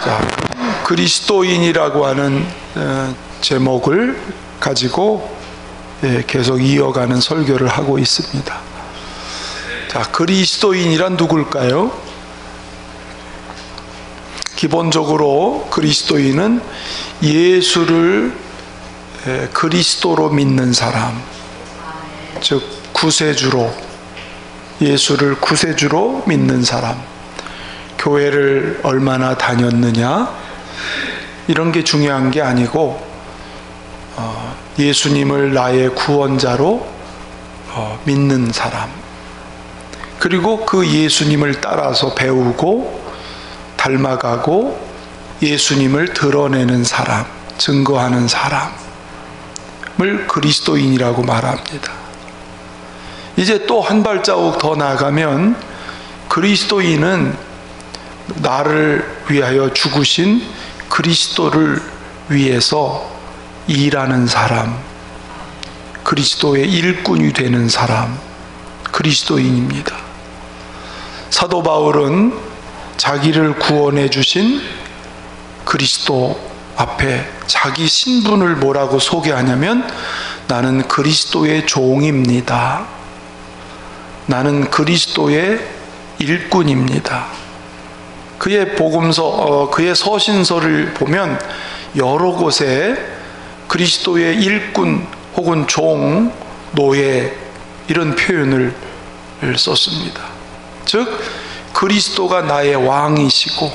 자, 그리스도인이라고 하는 제목을 가지고 계속 이어가는 설교를 하고 있습니다. 자, 그리스도인이란 누굴까요? 기본적으로 그리스도인은 예수를 그리스도로 믿는 사람, 즉 구세주로, 예수를 구세주로 믿는 사람. 교회를 얼마나 다녔느냐 이런 게 중요한 게 아니고 예수님을 나의 구원자로 믿는 사람, 그리고 그 예수님을 따라서 배우고 닮아가고 예수님을 드러내는 사람, 증거하는 사람을 그리스도인이라고 말합니다. 이제 또 한 발자국 더 나아가면 그리스도인은 나를 위하여 죽으신 그리스도를 위해서 일하는 사람, 그리스도의 일꾼이 되는 사람, 그리스도인입니다. 사도 바울은 자기를 구원해 주신 그리스도 앞에 자기 신분을 뭐라고 소개하냐면 나는 그리스도의 종입니다. 나는 그리스도의 일꾼입니다. 그의 복음서, 그의 서신서를 보면 여러 곳에 그리스도의 일꾼 혹은 종, 노예 이런 표현을 썼습니다. 즉 그리스도가 나의 왕이시고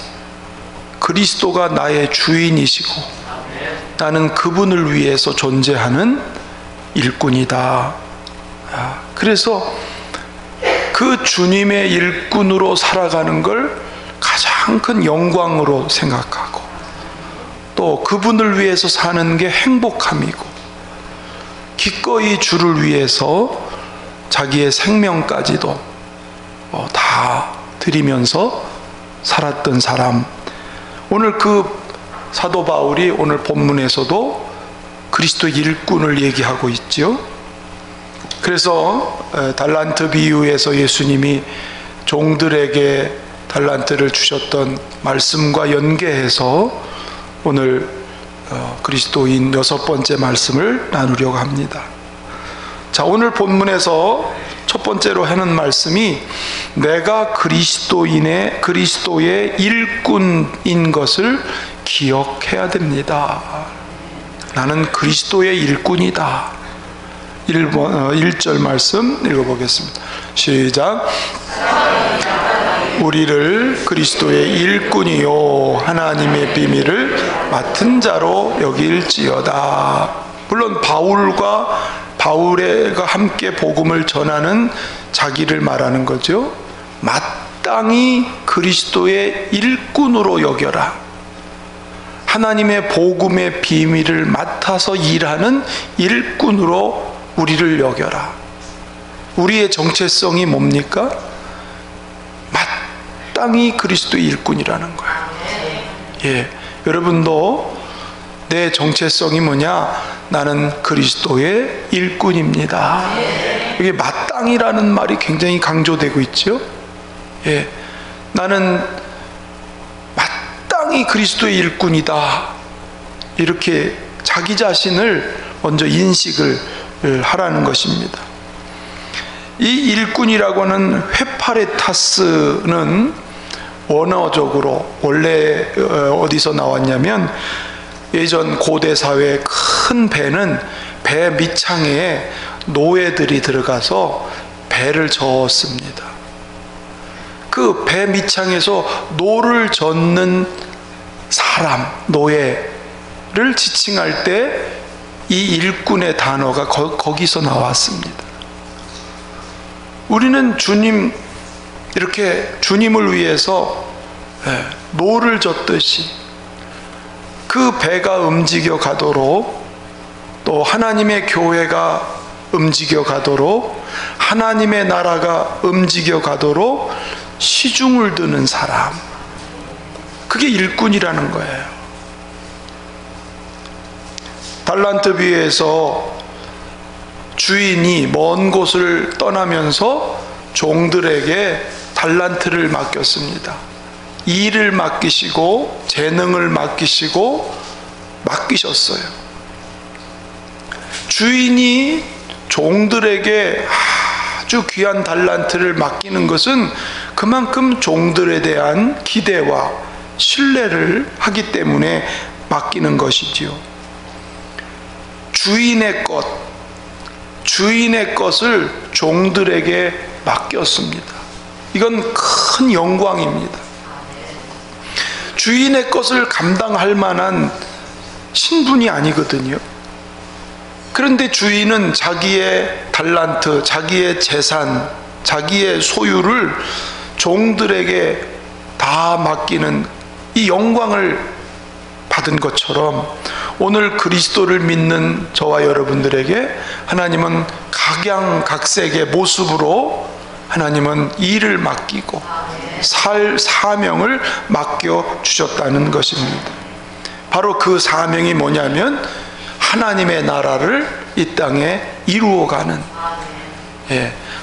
그리스도가 나의 주인이시고 나는 그분을 위해서 존재하는 일꾼이다. 그래서 그 주님의 일꾼으로 살아가는 걸 가장 큰 영광으로 생각하고 또 그분을 위해서 사는 게 행복함이고 기꺼이 주를 위해서 자기의 생명까지도 다 드리면서 살았던 사람. 오늘 그 사도 바울이 오늘 본문에서도 그리스도 일꾼을 얘기하고 있죠. 그래서 달란트 비유에서 예수님이 종들에게 달란트를 주셨던 말씀과 연계해서 오늘 그리스도인 6번째 말씀을 나누려고 합니다. 자, 오늘 본문에서 첫 번째로 하는 말씀이 내가 그리스도의 일꾼인 것을 기억해야 됩니다. 나는 그리스도의 일꾼이다. 1절 말씀 읽어보겠습니다. 시작. 우리를 그리스도의 일꾼이요 하나님의 비밀을 맡은 자로 여길지어다. 물론 바울과 함께 복음을 전하는 자기를 말하는 거죠. 마땅히 그리스도의 일꾼으로 여겨라. 하나님의 복음의 비밀을 맡아서 일하는 일꾼으로 우리를 여겨라. 우리의 정체성이 뭡니까? 마땅히 그리스도의 일꾼이라는 거예요. 예, 여러분도 내 정체성이 뭐냐? 나는 그리스도의 일꾼입니다. 이게 마땅이라는 말이 굉장히 강조되고 있죠. 예, 나는 마땅히 그리스도의 일꾼이다. 이렇게 자기 자신을 먼저 인식을 하라는 것입니다. 이 일꾼이라고 하는 회파레타스는 원어적으로 원래 어디서 나왔냐면 예전 고대 사회의 큰 배는 배 밑창에 노예들이 들어가서 배를 저었습니다. 그 배 밑창에서 노를 젓는 사람, 노예를 지칭할 때 이 일꾼의 단어가 거기서 나왔습니다. 우리는 이렇게 주님을 위해서 노를 젓듯이 그 배가 움직여 가도록, 또 하나님의 교회가 움직여 가도록, 하나님의 나라가 움직여 가도록 시중을 드는 사람, 그게 일꾼이라는 거예요. 달란트 비유에서 주인이 먼 곳을 떠나면서 종들에게 달란트를 맡겼습니다. 일을 맡기시고 재능을 맡기시고 맡기셨어요. 주인이 종들에게 아주 귀한 달란트를 맡기는 것은 그만큼 종들에 대한 기대와 신뢰를 하기 때문에 맡기는 것이지요. 주인의 것을 종들에게 맡겼습니다. 이건 큰 영광입니다. 주인의 것을 감당할 만한 신분이 아니거든요. 그런데 주인은 자기의 달란트, 자기의 재산, 자기의 소유를 종들에게 다 맡기는 이 영광을 받은 것처럼 오늘 그리스도를 믿는 저와 여러분들에게 하나님은 각양각색의 모습으로 하나님은 일을 맡기고 사명을 맡겨주셨다는 것입니다. 바로 그 사명이 뭐냐면 하나님의 나라를 이 땅에 이루어가는,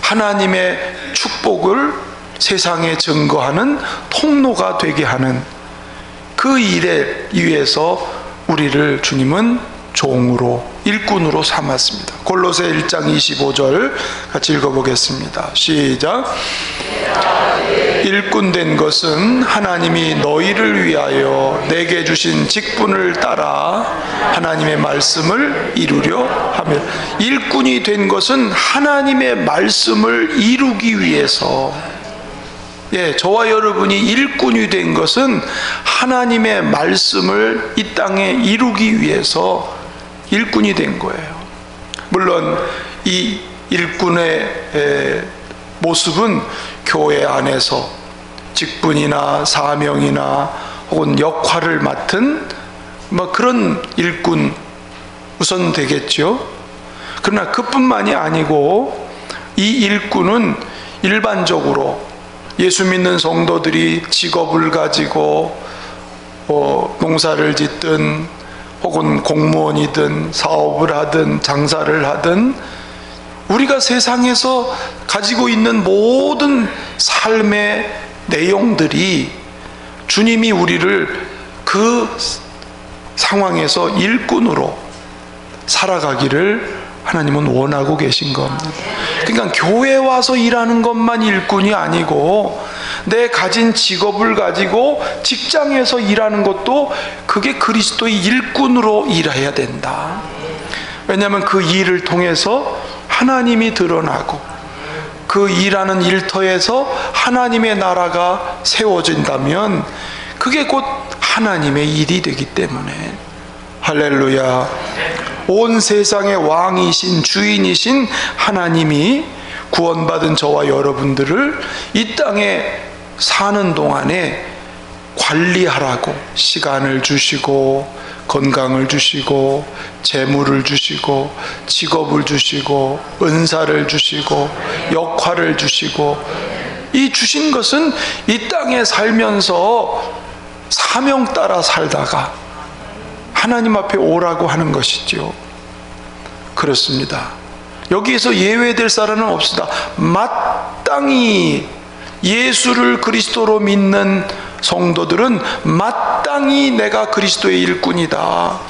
하나님의 축복을 세상에 증거하는 통로가 되게 하는 그 일에 위해서 우리를 주님은 종으로, 일꾼으로 삼았습니다. 골로새 1장 25절 같이 읽어보겠습니다. 시작. 일꾼 된 것은 하나님이 너희를 위하여 내게 주신 직분을 따라 하나님의 말씀을 이루려 하며, 일꾼이 된 것은 하나님의 말씀을 이루기 위해서, 저와 여러분이 일꾼이 된 것은 하나님의 말씀을 이 땅에 이루기 위해서 일꾼이 된 거예요. 물론 이 일꾼의 모습은 교회 안에서 직분이나 사명이나 혹은 역할을 맡은 그런 일꾼 우선 되겠죠. 그러나 그뿐만이 아니고 이 일꾼은 일반적으로 예수 믿는 성도들이 직업을 가지고 농사를 짓든 혹은 공무원이든 사업을 하든 장사를 하든 우리가 세상에서 가지고 있는 모든 삶의 내용들이 주님이 우리를 그 상황에서 일꾼으로 살아가기를 하나님은 원하고 계신 겁니다. 그러니까 교회에 와서 일하는 것만 일꾼이 아니고 내 가진 직업을 가지고 직장에서 일하는 것도 그게 그리스도의 일꾼으로 일해야 된다. 왜냐하면 그 일을 통해서 하나님이 드러나고 그 일하는 일터에서 하나님의 나라가 세워진다면 그게 곧 하나님의 일이 되기 때문에, 할렐루야. 온 세상의 왕이신 주인이신 하나님이 구원받은 저와 여러분들을 이 땅에 사는 동안에 관리하라고 시간을 주시고 건강을 주시고 재물을 주시고 직업을 주시고 은사를 주시고 역할을 주시고, 이 주신 것은 이 땅에 살면서 사명 따라 살다가 하나님 앞에 오라고 하는 것이죠. 그렇습니다. 여기에서 예외될 사람은 없습니다. 마땅히 예수를 그리스도로 믿는 성도들은 마땅히 내가 그리스도의 일꾼이다.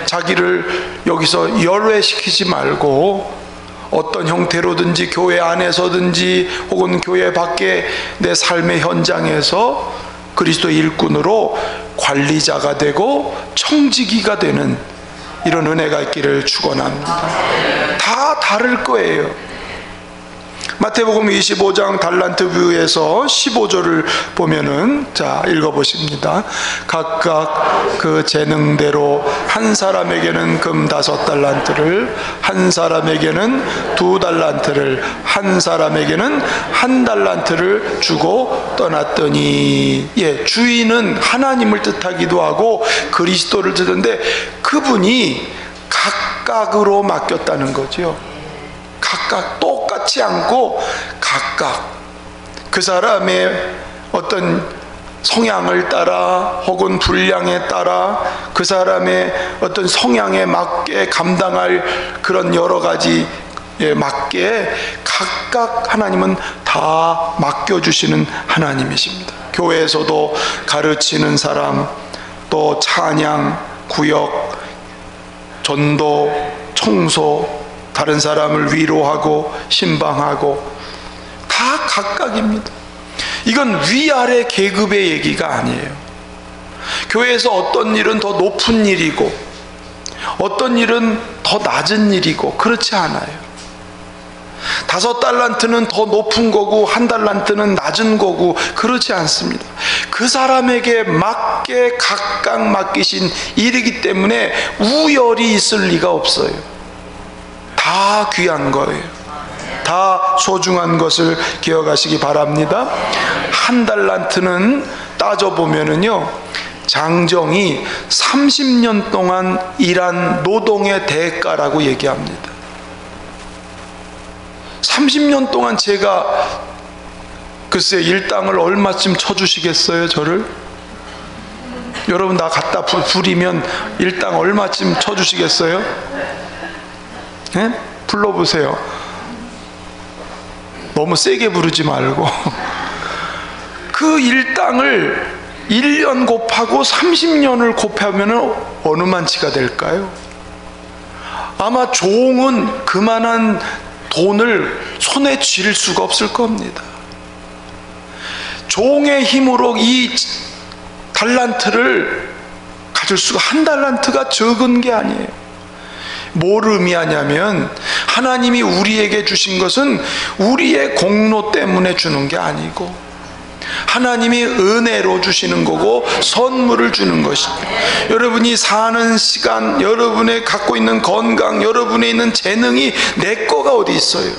자기를 여기서 열외시키지 말고 어떤 형태로든지 교회 안에서든지 혹은 교회 밖에 내 삶의 현장에서 그리스도의 일꾼으로 관리자가 되고 청지기가 되는 이런 은혜가 있기를 축원합니다. 다 다를 거예요. 마태복음 25장 달란트 뷰에서 15절을 보면은, 자, 읽어보십니다. 각각 그 재능대로 한 사람에게는 금 5달란트를, 한 사람에게는 2달란트를, 한 사람에게는 1달란트를 주고 떠났더니, 주인은 하나님을 뜻하기도 하고 그리스도를 뜻하는데 그분이 각각으로 맡겼다는 거죠. 각각 똑같지 않고 각각 그 사람의 어떤 성향을 따라 혹은 분량에 따라 그 사람의 어떤 성향에 맞게 감당할 그런 여러 가지 맞게 각각 하나님은 다 맡겨주시는 하나님이십니다. 교회에서도 가르치는 사람, 또 찬양, 구역, 전도, 청소, 다른 사람을 위로하고 신방하고 다 각각입니다. 이건 위아래 계급의 얘기가 아니에요. 교회에서 어떤 일은 더 높은 일이고 어떤 일은 더 낮은 일이고 그렇지 않아요. 5달란트는 더 높은 거고 1달란트는 낮은 거고 그렇지 않습니다. 그 사람에게 맞게 각각 맡기신 일이기 때문에 우열이 있을 리가 없어요. 다 귀한 거예요. 다 소중한 것을 기억하시기 바랍니다. 1달란트는 따져보면은요, 장정이 30년 동안 일한 노동의 대가라고 얘기합니다. 30년 동안 제가 글쎄 일당을 얼마쯤 쳐주시겠어요, 저를? 여러분 나 갖다 부리면 일당 얼마쯤 쳐주시겠어요? 네? 불러보세요. 너무 세게 부르지 말고. 그 일당을 1년 곱하고 30년을 곱하면 어느 만치가 될까요? 아마 종은 그만한 돈을 손에 쥘 수가 없을 겁니다. 종의 힘으로 이 달란트를 가질 수가, 1달란트가 적은 게 아니에요. 뭘 의미하냐면 하나님이 우리에게 주신 것은 우리의 공로 때문에 주는 게 아니고 하나님이 은혜로 주시는 거고 선물을 주는 것입니다. 여러분이 사는 시간, 여러분의 갖고 있는 건강, 여러분의 있는 재능이 내 거가 어디 있어요?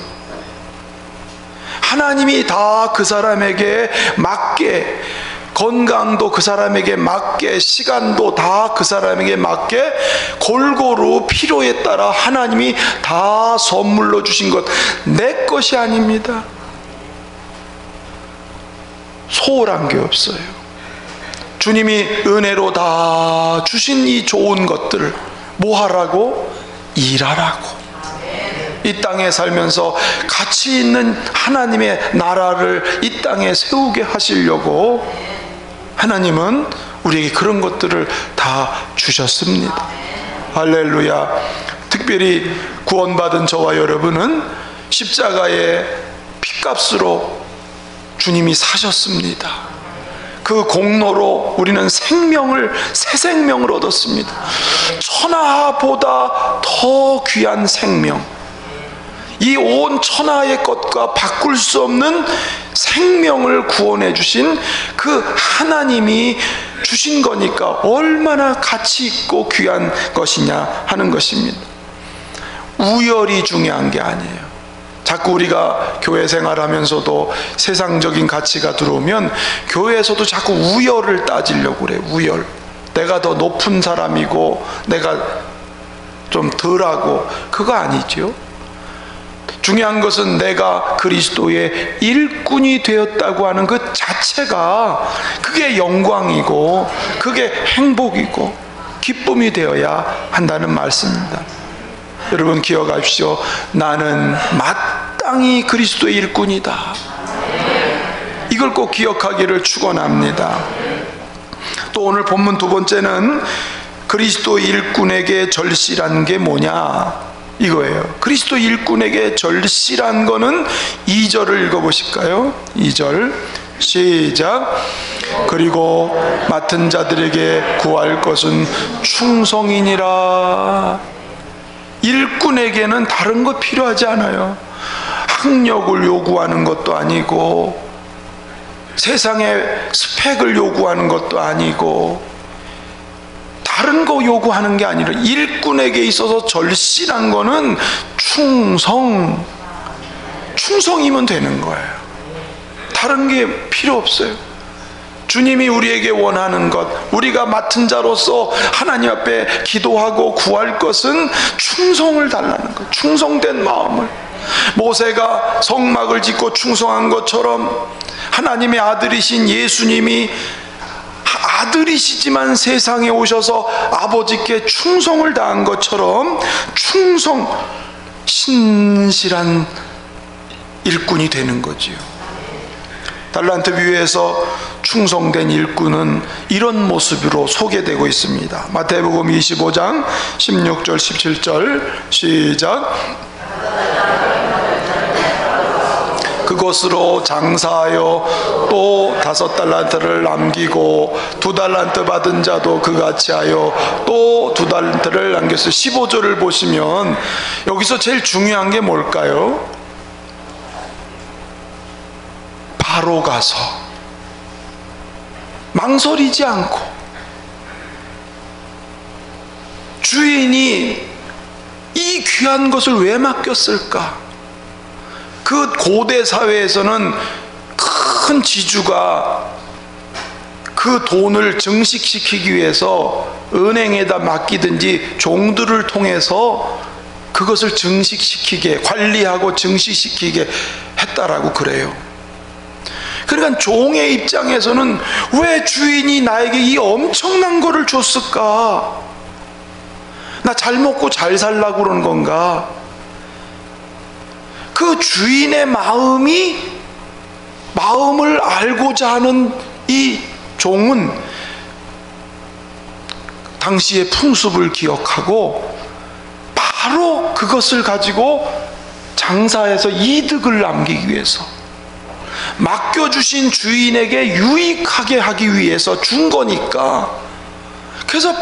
하나님이 다 그 사람에게 맞게, 건강도 그 사람에게 맞게, 시간도 다 그 사람에게 맞게 골고루 필요에 따라 하나님이 다 선물로 주신 것, 내 것이 아닙니다. 소홀한 게 없어요. 주님이 은혜로 다 주신 이 좋은 것들을 뭐 하라고? 일하라고. 이 땅에 살면서 가치 있는 하나님의 나라를 이 땅에 세우게 하시려고 하나님은 우리에게 그런 것들을 다 주셨습니다. 할렐루야. 특별히 구원받은 저와 여러분은 십자가의 피값으로 주님이 사셨습니다. 그 공로로 우리는 생명을, 새 생명을 얻었습니다. 천하보다 더 귀한 생명, 이 온 천하의 것과 바꿀 수 없는 생명을 구원해 주신 그 하나님이 주신 거니까 얼마나 가치 있고 귀한 것이냐 하는 것입니다. 우열이 중요한 게 아니에요. 자꾸 우리가 교회 생활하면서도 세상적인 가치가 들어오면 교회에서도 자꾸 우열을 따지려고 그래요. 우열. 내가 더 높은 사람이고 내가 좀 덜하고, 그거 아니죠. 중요한 것은 내가 그리스도의 일꾼이 되었다고 하는 그 자체가, 그게 영광이고 그게 행복이고 기쁨이 되어야 한다는 말씀입니다. 여러분 기억하십시오. 나는 마땅히 그리스도의 일꾼이다. 이걸 꼭 기억하기를 축원합니다. 또 오늘 본문 두 번째는 그리스도 일꾼에게 절실한 게 뭐냐, 이거예요. 그리스도 일꾼에게 절실한 거는 2절을 읽어보실까요? 2절 시작. 그리고 맡은 자들에게 구할 것은 충성이니라. 일꾼에게는 다른 거 필요하지 않아요. 학력을 요구하는 것도 아니고 세상의 스펙을 요구하는 것도 아니고 다른 거 요구하는 게 아니라 일꾼에게 있어서 절실한 거는 충성이면 되는 거예요. 다른 게 필요 없어요. 주님이 우리에게 원하는 것, 우리가 맡은 자로서 하나님 앞에 기도하고 구할 것은 충성을 달라는 것, 충성된 마음을. 모세가 성막을 짓고 충성한 것처럼 하나님의 아들이신 예수님이 아들이시지만 세상에 오셔서 아버지께 충성을 다한 것처럼 신실한 일꾼이 되는 거지요. 달란트 비유에서 충성된 일꾼은 이런 모습으로 소개되고 있습니다. 마태복음 25장 16절 17절 시작. 그것으로 장사하여 또 5달란트를 남기고 2달란트 받은 자도 그같이 하여 또 2달란트를 남겼어요. 15절을 보시면 여기서 제일 중요한 게 뭘까요? 바로 가서 망설이지 않고, 주인이 이 귀한 것을 왜 맡겼을까? 그 고대 사회에서는 큰 지주가 그 돈을 증식시키기 위해서 은행에다 맡기든지 종들을 통해서 그것을 증식시키게, 관리하고 증식시키게 했다라고 그래요. 그러니까 종의 입장에서는 왜 주인이 나에게 이 엄청난 거를 줬을까? 나 잘 먹고 잘 살라고 그런 건가? 그 주인의 마음을 알고자 하는 이 종은 당시의 풍습을 기억하고 바로 그것을 가지고 장사해서 이득을 남기기 위해서, 맡겨주신 주인에게 유익하게 하기 위해서 준 거니까, 그래서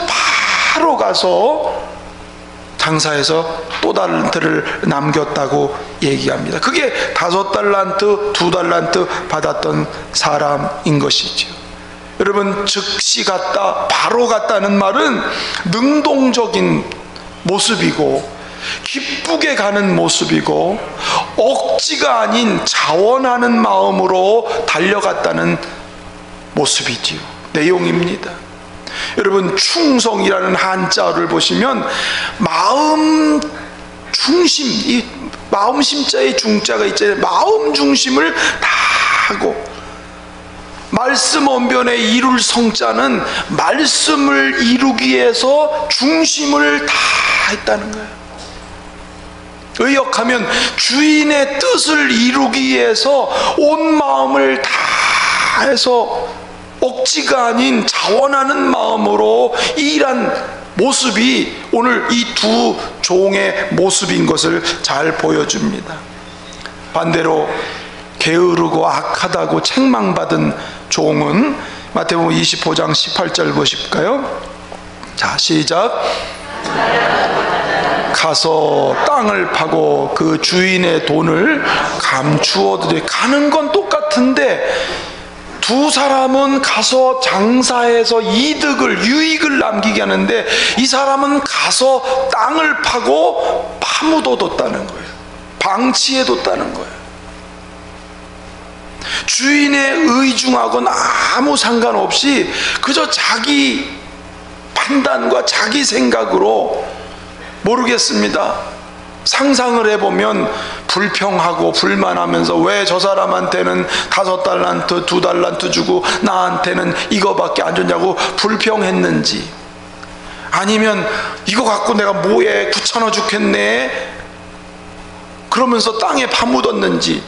바로 가서 장사해서 또 달란트를 남겼다고 얘기합니다. 그게 5달란트, 2달란트 받았던 사람인 것이죠. 여러분, 즉시 갔다, 바로 갔다는 말은 능동적인 모습이고 기쁘게 가는 모습이고 억지가 아닌 자원하는 마음으로 달려갔다는 모습이지요. 내용입니다. 여러분, 충성이라는 한자를 보시면 마음 중심, 이 마음 심자의 중자가 있잖아요. 마음 중심을 다 하고, 말씀 언변에 이룰 성자는 말씀을 이루기 위해서 중심을 다 했다는 거예요. 의역하면 주인의 뜻을 이루기 위해서 온 마음을 다 해서 억지가 아닌 자원하는 마음으로 일한 모습이 오늘 이 두 종의 모습인 것을 잘 보여줍니다. 반대로 게으르고 악하다고 책망받은 종은 마태복음 25장 18절 보실까요? 자, 시작. 가서 땅을 파고 그 주인의 돈을 감추어들이, 가는 건 똑같은데 두 사람은 가서 장사해서 유익을 남기게 하는데, 이 사람은 가서 땅을 파고 파묻어뒀다는 거예요. 방치해뒀다는 거예요. 주인의 의중하고는 아무 상관없이 그저 자기 판단과 자기 생각으로, 모르겠습니다, 상상을 해보면 불평하고 불만하면서 왜 저 사람한테는 5달란트, 2달란트 주고 나한테는 이거밖에 안 줬냐고 불평했는지, 아니면 이거 갖고 내가 뭐해, 귀찮아 죽겠네 그러면서 땅에 파묻었는지,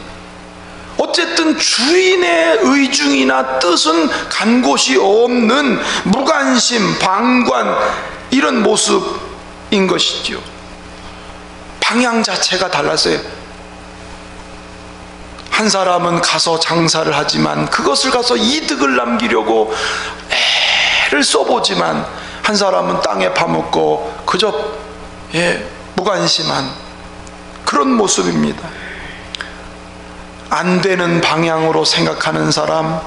어쨌든 주인의 의중이나 뜻은 간 곳이 없는 무관심, 방관, 이런 모습인 것이죠. 방향 자체가 달랐어요. 한 사람은 가서 장사를 하지만 그것을 가서 이득을 남기려고 애를 써보지만, 한 사람은 땅에 파묻고 그저 무관심한 그런 모습입니다. 안 되는 방향으로 생각하는 사람,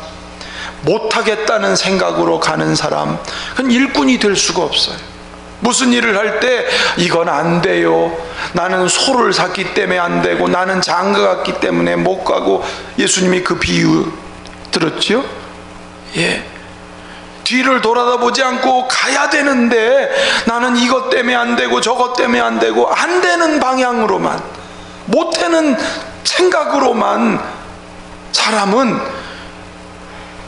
못하겠다는 생각으로 가는 사람, 그건 일꾼이 될 수가 없어요. 무슨 일을 할 때 이건 안 돼요, 나는 소를 샀기 때문에 안 되고, 나는 장가 갔기 때문에 못 가고, 예수님이 그 비유 들었죠? 뒤를 돌아다보지 않고 가야 되는데 나는 이것 때문에 안 되고 저것 때문에 안 되고, 안 되는 방향으로만, 못되는 생각으로만 사람은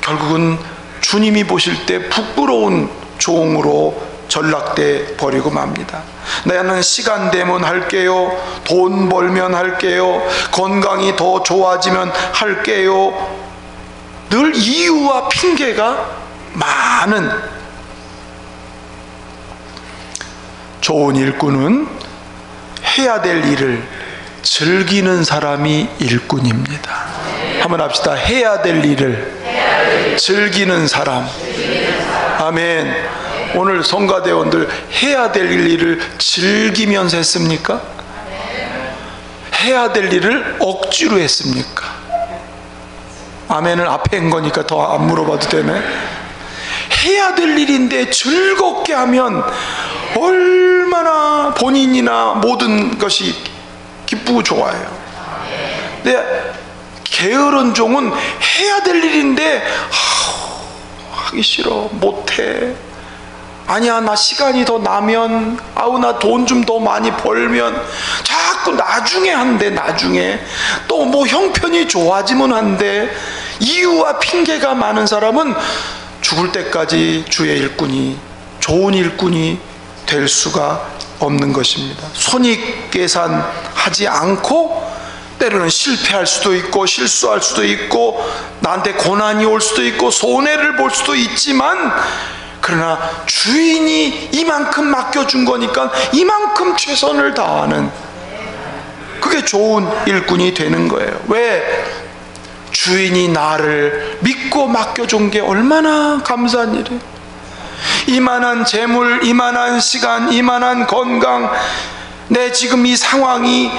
결국은 주님이 보실 때 부끄러운 종으로 전락돼 버리고 맙니다. 나는 시간 되면 할게요, 돈 벌면 할게요, 건강이 더 좋아지면 할게요. 늘 이유와 핑계가 많은 좋은 일꾼은 해야 될 일을 즐기는 사람이 일꾼입니다. 한번 합시다. 해야 될 일을 즐기는 사람. 아멘. 오늘 성가대원들 해야 될 일을 즐기면서 했습니까? 해야 될 일을 억지로 했습니까? 아멘을 앞에 한 거니까 더 안 물어봐도 되네. 해야 될 일인데 즐겁게 하면 얼마나 본인이나 모든 것이 기쁘고 좋아요. 근데 게으른 종은 해야 될 일인데 하기 싫어, 못해. 아니야, 나 시간이 더 나면, 나 돈 좀 더 많이 벌면, 자꾸 나중에 한대. 나중에 또 뭐 형편이 좋아지면 한대. 이유와 핑계가 많은 사람은 죽을 때까지 주의 일꾼이, 좋은 일꾼이 될 수가 없는 것입니다. 손익계산하지 않고 때로는 실패할 수도 있고 실수할 수도 있고 나한테 고난이 올 수도 있고 손해를 볼 수도 있지만, 그러나 주인이 이만큼 맡겨준 거니까 이만큼 최선을 다하는, 그게 좋은 일꾼이 되는 거예요. 왜? 주인이 나를 믿고 맡겨준 게 얼마나 감사한 일이에요. 이만한 재물, 이만한 시간, 이만한 건강, 내 지금 이 상황이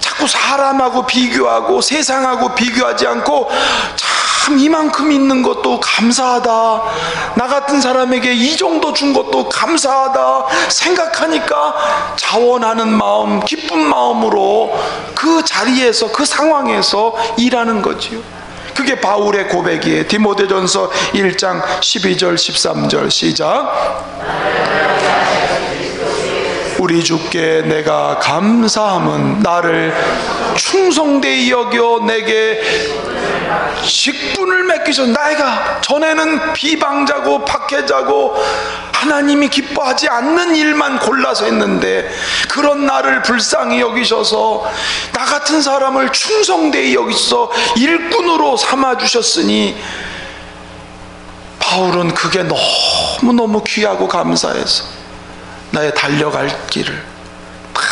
자꾸 사람하고 비교하고 세상하고 비교하지 않고 참 이만큼 있는 것도 감사하다, 나 같은 사람에게 이 정도 준 것도 감사하다 생각하니까 자원하는 마음, 기쁜 마음으로 그 자리에서, 그 상황에서 일하는 거지요. 그게 바울의 고백이에요. 디모데전서 1장 12절 13절 시작. 우리 주께 내가 감사함은 나를 충성되이 여겨 내게 직분을 맡기셔. 내가 전에는 비방자고 박해자고 하나님이 기뻐하지 않는 일만 골라서 했는데, 그런 나를 불쌍히 여기셔서 나 같은 사람을 충성되이 여기셔서 일꾼으로 삼아주셨으니, 바울은 그게 너무너무 귀하고 감사해서 나의 달려갈 길을 다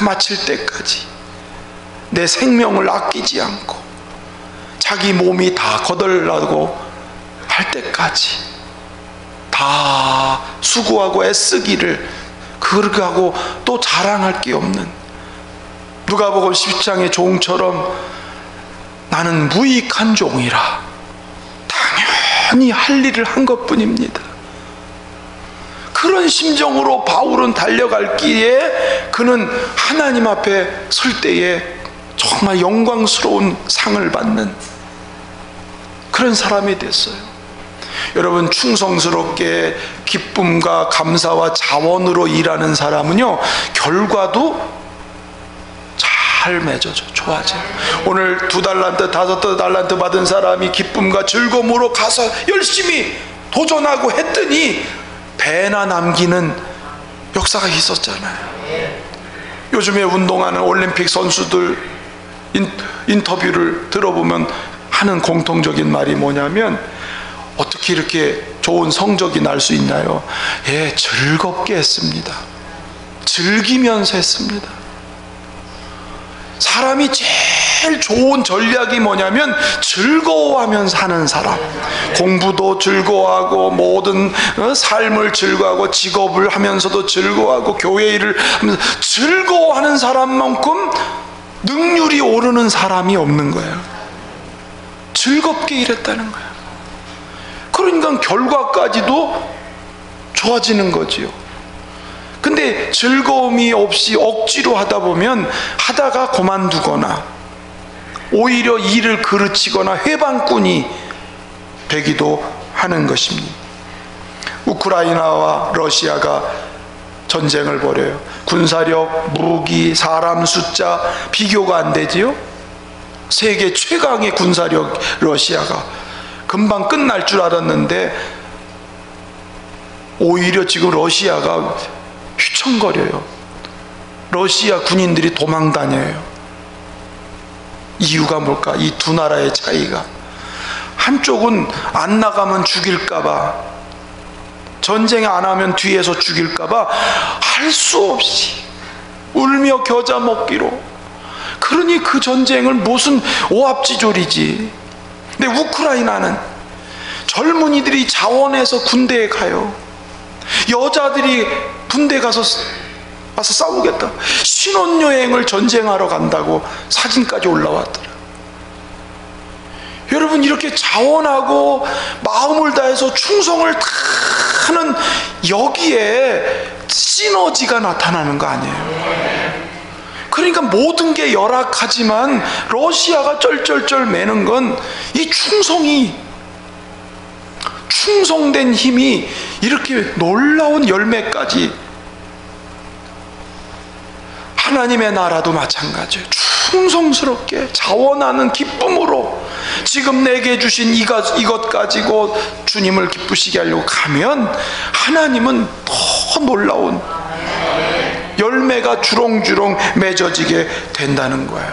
마칠 때까지 내 생명을 아끼지 않고 자기 몸이 다 거덜나고 할 때까지 다 수고하고 애쓰기를, 그렇게 하고 또 자랑할 게 없는, 누가복음 10장의 종처럼 나는 무익한 종이라 당연히 할 일을 한 것뿐입니다. 그런 심정으로 바울은 달려갈 길에 그는 하나님 앞에 설 때에 정말 영광스러운 상을 받는 그런 사람이 됐어요. 여러분, 충성스럽게 기쁨과 감사와 자원으로 일하는 사람은요, 결과도 잘 맺어져, 좋아져요. 오늘 2달란트, 5달란트 받은 사람이 기쁨과 즐거움으로 가서 열심히 도전하고 했더니 배나 남기는 역사가 있었잖아요. 요즘에 운동하는 올림픽 선수들 인터뷰를 들어보면 하는 공통적인 말이 뭐냐면, 어떻게 이렇게 좋은 성적이 날 수 있나요? 예, 즐겁게 했습니다. 즐기면서 했습니다. 사람이 제일 좋은 전략이 뭐냐면 즐거워하면서 하는 사람. 공부도 즐거워하고 모든 삶을 즐거워하고 직업을 하면서도 즐거워하고 교회 일을 하면서 즐거워하는 사람만큼 능률이 오르는 사람이 없는 거예요. 즐겁게 일했다는 거예요. 그러니까 결과까지도 좋아지는 거지요. 근데 즐거움이 없이 억지로 하다 보면 하다가 그만두거나 오히려 일을 그르치거나 회방꾼이 되기도 하는 것입니다. 우크라이나와 러시아가 전쟁을 벌여요. 군사력, 무기, 사람 숫자 비교가 안 되지요. 세계 최강의 군사력 러시아가 금방 끝날 줄 알았는데 오히려 지금 러시아가 휘청거려요. 러시아 군인들이 도망다녀요. 이유가 뭘까? 이 두 나라의 차이가, 한쪽은 안 나가면 죽일까봐, 전쟁 안 하면 뒤에서 죽일까봐 할 수 없이 울며 겨자 먹기로, 그러니 그 전쟁을 무슨 오합지졸이지. 근데 우크라이나는 젊은이들이 자원해서 군대에 가요. 여자들이 군대 가서 싸우겠다. 신혼여행을 전쟁하러 간다고 사진까지 올라왔더라. 여러분, 이렇게 자원하고 마음을 다해서 충성을 다 하는 여기에 시너지가 나타나는 거 아니에요. 그러니까 모든 게 열악하지만 러시아가 쩔쩔쩔 매는 건 이 충성된 힘이 이렇게 놀라운 열매까지. 하나님의 나라도 마찬가지예요. 충성스럽게 자원하는 기쁨으로 지금 내게 주신 이것 가지고 주님을 기쁘시게 하려고 가면 하나님은 더 놀라운 열매가 주렁주렁 맺어지게 된다는 거예요.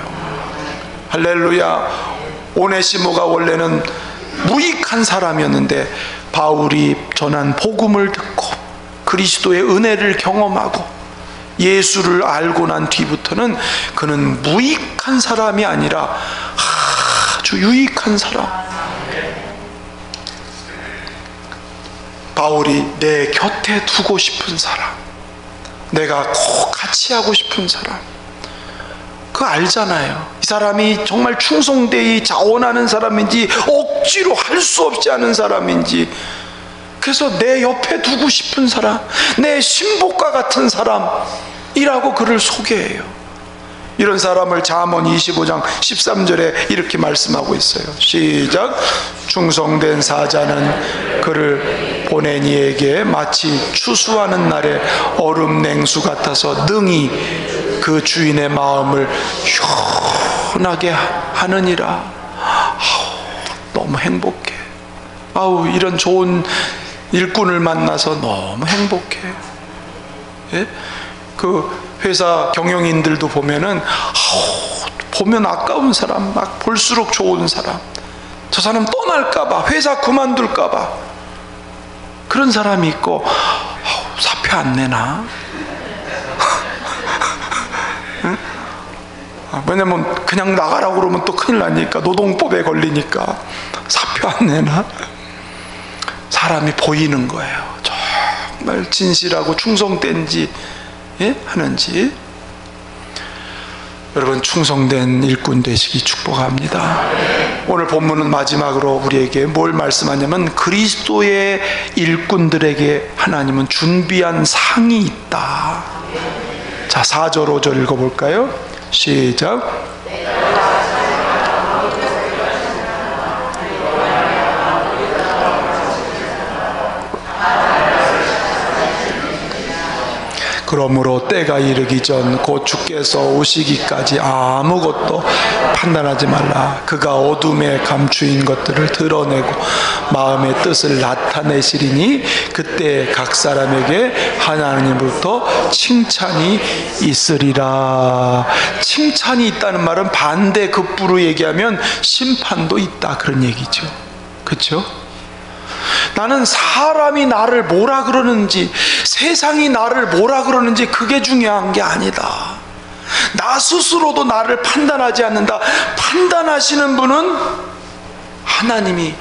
할렐루야. 오네시모가 원래는 무익한 사람이었는데 바울이 전한 복음을 듣고 그리스도의 은혜를 경험하고 예수를 알고 난 뒤부터는 그는 무익한 사람이 아니라 아주 유익한 사람. 바울이 내 곁에 두고 싶은 사람, 내가 꼭 같이 하고 싶은 사람, 그거 알잖아요. 이 사람이 정말 충성되이 자원하는 사람인지 억지로 할 수 없지 않은 사람인지. 그래서 내 옆에 두고 싶은 사람, 내 신복과 같은 사람이라고 그를 소개해요. 이런 사람을 잠언 25장 13절에 이렇게 말씀하고 있어요. 시작. 충성된 사자는 그를 보낸 이에게 마치 추수하는 날에 얼음 냉수 같아서 능히 그 주인의 마음을 시원하게 하느니라. 너무 행복해. 이런 좋은 일꾼을 만나서 너무 행복해. 예? 그 회사 경영인들도 보면은 보면 아까운 사람, 막 볼수록 좋은 사람, 저 사람 떠날까봐, 회사 그만둘까봐 그런 사람이 있고, 사표 안 내나? 응? 왜냐면 그냥 나가라고 그러면 또 큰일 나니까, 노동법에 걸리니까 사표 안 내나? 사람이 보이는 거예요. 정말 진실하고 충성된지 하는지. 여러분, 충성된 일꾼 되시기 축복합니다. 오늘 본문은 마지막으로 우리에게 뭘 말씀하냐면 그리스도의 일꾼들에게 하나님은 준비한 상이 있다. 자, 4절 5절 읽어볼까요? 시작. 그러므로 때가 이르기 전 곧 주께서 오시기까지 아무것도 판단하지 말라. 그가 어둠에 감추인 것들을 드러내고 마음의 뜻을 나타내시리니 그때 각 사람에게 하나님으로부터 칭찬이 있으리라. 칭찬이 있다는 말은 반대 급부로 얘기하면 심판도 있다, 그런 얘기죠. 그렇죠? 나는 사람이 나를 뭐라 그러는지, 세상이 나를 뭐라 그러는지 그게 중요한 게 아니다. 나 스스로도 나를 판단하지 않는다. 판단하시는 분은 하나님이.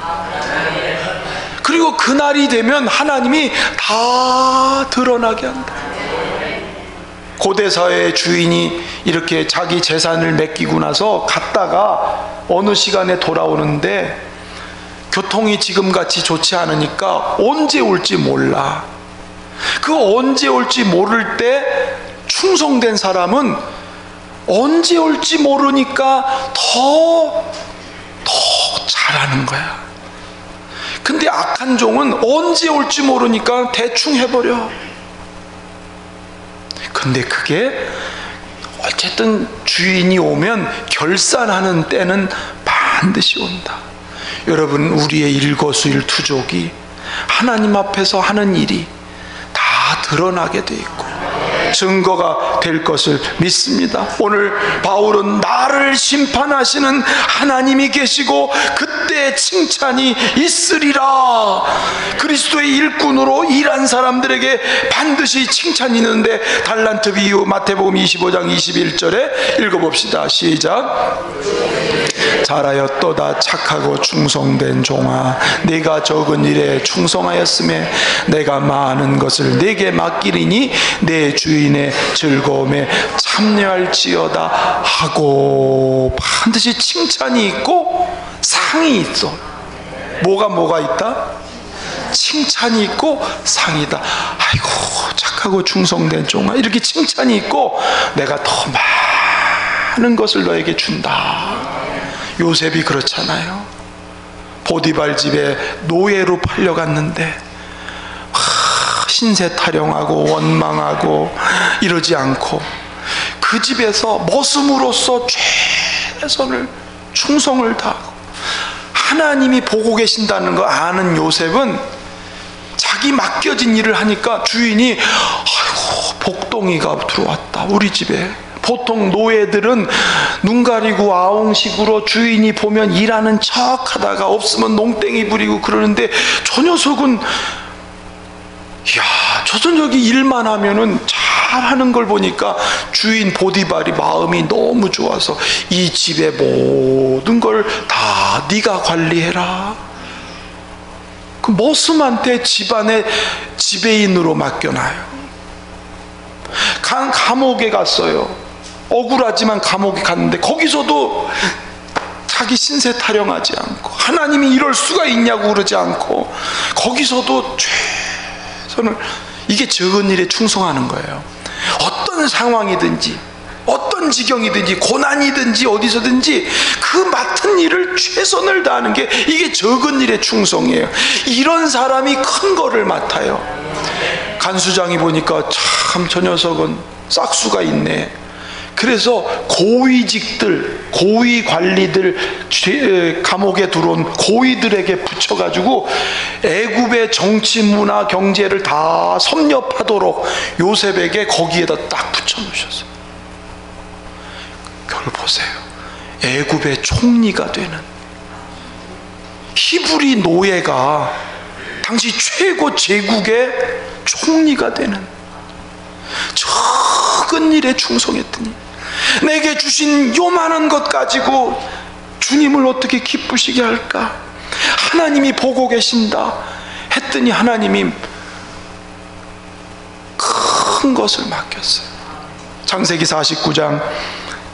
그리고 그날이 되면 하나님이 다 드러나게 한다. 고대 사회의 주인이 이렇게 자기 재산을 맡기고 나서 갔다가 어느 시간에 돌아오는데 교통이 지금같이 좋지 않으니까 언제 올지 몰라. 그 언제 올지 모를 때 충성된 사람은 언제 올지 모르니까 더 잘하는 거야. 근데 악한 종은 언제 올지 모르니까 대충 해버려. 근데 그게 어쨌든 주인이 오면 결산하는 때는 반드시 온다. 여러분, 우리의 일거수일투족이 하나님 앞에서 하는 일이 드러나게 돼 있고 증거가 될 것을 믿습니다. 오늘 바울은 나를 심판하시는 하나님이 계시고 그때 칭찬이 있으리라. 그리스도의 일꾼으로 일한 사람들에게 반드시 칭찬이 있는데, 달란트 비유 마태복음 25장 21절에 읽어봅시다. 시작. 잘하였도다 착하고 충성된 종아, 네가 적은 일에 충성하였음에 내가 많은 것을 네게 맡기리니 내 주인의 즐거움에 참여할지어다 하고, 반드시 칭찬이 있고 상이 있어. 뭐가 있다? 칭찬이 있고 상이다. 아이고 착하고 충성된 종아, 이렇게 칭찬이 있고 내가 더 많은 것을 너에게 준다. 요셉이 그렇잖아요. 보디발 집에 노예로 팔려갔는데 신세 타령하고 원망하고 이러지 않고 그 집에서 머슴으로서 최선을 충성을 다하고 하나님이 보고 계신다는 거 아는 요셉은 자기 맡겨진 일을 하니까 주인이 아이고 복덩이가 들어왔다 우리 집에. 보통 노예들은 눈 가리고 아웅식으로 주인이 보면 일하는 척 하다가 없으면 농땡이 부리고 그러는데, 저 녀석은 저 녀석이 일만 하면은 잘하는 걸 보니까 주인 보디발이 마음이 너무 좋아서 이 집의 모든 걸 다 네가 관리해라. 그 머슴한테 집안의 지배인으로 맡겨놔요. 감옥에 갔어요. 억울하지만 감옥에 갔는데 거기서도 자기 신세 타령하지 않고 하나님이 이럴 수가 있냐고 그러지 않고 거기서도 최선을, 이게 적은 일에 충성하는 거예요. 어떤 상황이든지 어떤 지경이든지 고난이든지 어디서든지 그 맡은 일을 최선을 다하는 게 이게 적은 일의 충성이에요. 이런 사람이 큰 거를 맡아요. 간수장이 보니까 참 저 녀석은 싹수가 있네. 그래서 고위직들, 고위 관리들, 감옥에 들어온 고위들에게 붙여가지고 애굽의 정치, 문화, 경제를 다 섭렵하도록 요셉에게 거기에다 딱 붙여놓으셨어요. 그걸 보세요. 애굽의 총리가 되는 히브리 노예가 당시 최고 제국의 총리가 되는, 적은 일에 충성했더니 내게 주신 요만한 것 가지고 주님을 어떻게 기쁘시게 할까? 하나님이 보고 계신다 했더니 하나님이 큰 것을 맡겼어요. 창세기 49장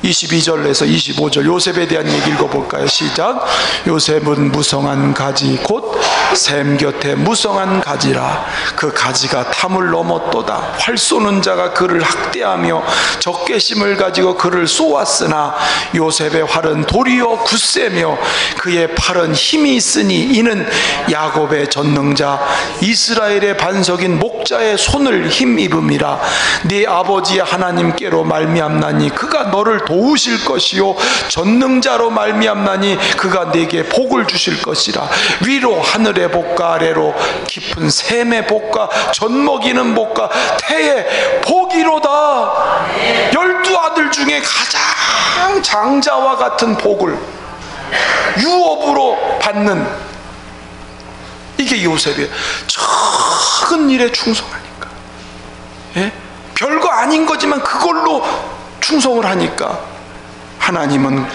22절에서 25절 요셉에 대한 얘기 읽어볼까요? 시작. 요셉은 무성한 가지 곧 샘 곁에 무성한 가지라. 그 가지가 탐을 넘었도다. 활 쏘는 자가 그를 학대하며 적개심을 가지고 그를 쏘았으나 요셉의 활은 도리어 굳세며 그의 팔은 힘이 있으니 이는 야곱의 전능자 이스라엘의 반석인 목자의 손을 힘입음이라. 네 아버지의 하나님께로 말미암나니 그가 너를 도우실 것이요 전능자로 말미암나니 그가 네게 복을 주실 것이라. 위로 하늘의 복과 아래로 깊은 샘의 복과 젖먹이는 복과 태의 복이로다. 12 아들 중에 가장 장자와 같은 복을 유업으로 받는, 이게 요셉이에요. 작은 일에 충성하니까, 예? 별거 아닌 거지만 그걸로 충성을 하니까 하나님은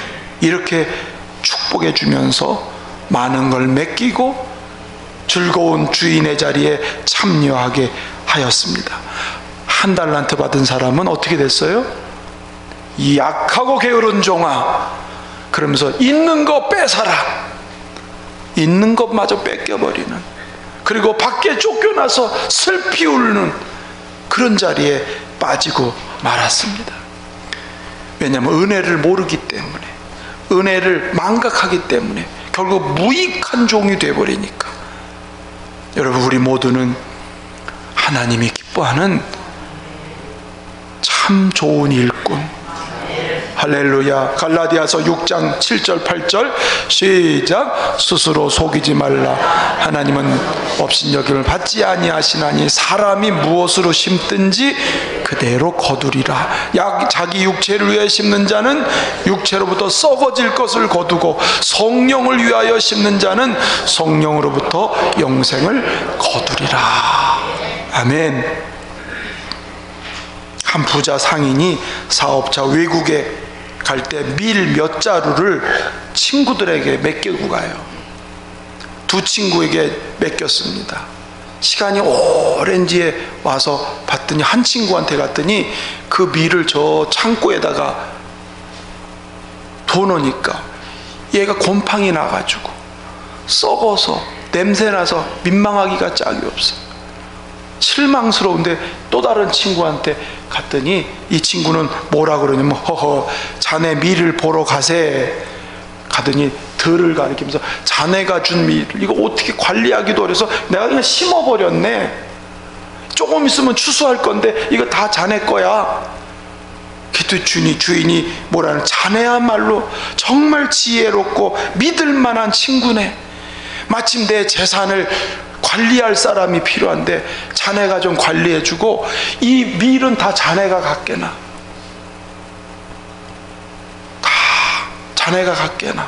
이렇게 축복해 주면서 많은 걸 맡기고 즐거운 주인의 자리에 참여하게 하였습니다. 한 달란트 받은 사람은 어떻게 됐어요? 이 약하고 게으른 종아, 그러면서 있는 거 뺏어라, 있는 것마저 뺏겨버리는, 그리고 밖에 쫓겨나서 슬피 울는 그런 자리에 빠지고 말았습니다. 왜냐하면 은혜를 모르기 때문에, 은혜를 망각하기 때문에 결국 무익한 종이 되어버리니까. 여러분, 우리 모두는 하나님이 기뻐하는 참 좋은 일꾼, 할렐루야. 갈라디아서 6장 7절 8절 시작. 스스로 속이지 말라. 하나님은 업신여김을 받지 아니하시나니 사람이 무엇으로 심든지 그대로 거두리라. 자기 육체를 위해 심는 자는 육체로부터 썩어질 것을 거두고 성령을 위하여 심는 자는 성령으로부터 영생을 거두리라. 아멘. 한 부자 상인이 사업자 외국에 갈 때 밀 몇 자루를 친구들에게 맡기고 가요. 두 친구에게 맡겼습니다. 시간이 오랜 뒤에 와서 봤더니 한 친구한테 갔더니 그 밀을 저 창고에다가 둬놓으니까 얘가 곰팡이 나가지고 썩어서 냄새나서 민망하기가 짝이 없어요. 실망스러운데 또 다른 친구한테 갔더니 이 친구는 뭐라 그러냐면 허허 자네 밀을 보러 가세. 가더니 들을 가리키면서 자네가 준 밀 이거 어떻게 관리하기도 어려서 내가 그냥 심어버렸네. 조금 있으면 추수할 건데 이거 다 자네 거야. 그때 주인이 뭐라는 자네야말로 정말 지혜롭고 믿을만한 친구네. 마침 내 재산을 관리할 사람이 필요한데 자네가 좀 관리해주고 이 밀은 다 자네가 갖게나. 다 자네가 갖게나.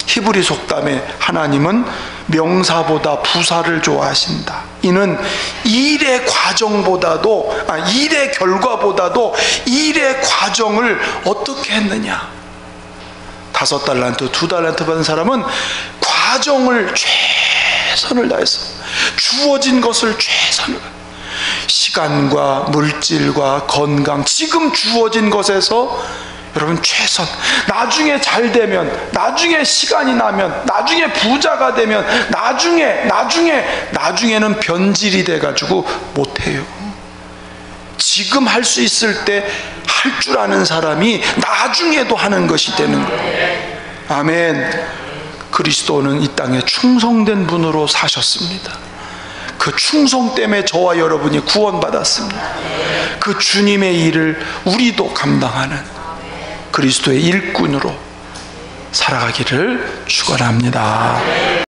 히브리 속담에 하나님은 명사보다 부사를 좋아하신다. 이는 일의 과정보다도 일의 결과보다도 일의 과정을 어떻게 했느냐. 5달란트, 2달란트 받은 사람은 과정을 최선을 다해서 주어진 것을 최선을 시간과 물질과 건강 지금 주어진 것에서 여러분 최선. 나중에 잘 되면, 나중에 시간이 나면, 나중에 부자가 되면, 나중에는 변질이 돼가지고 못해요. 지금 할 수 있을 때 할 줄 아는 사람이 나중에도 하는 것이 되는 거예요. 아멘. 그리스도는 이 땅에 충성된 분으로 사셨습니다. 그 충성 때문에 저와 여러분이 구원받았습니다. 그 주님의 일을 우리도 감당하는 그리스도의 일꾼으로 살아가기를 축원합니다.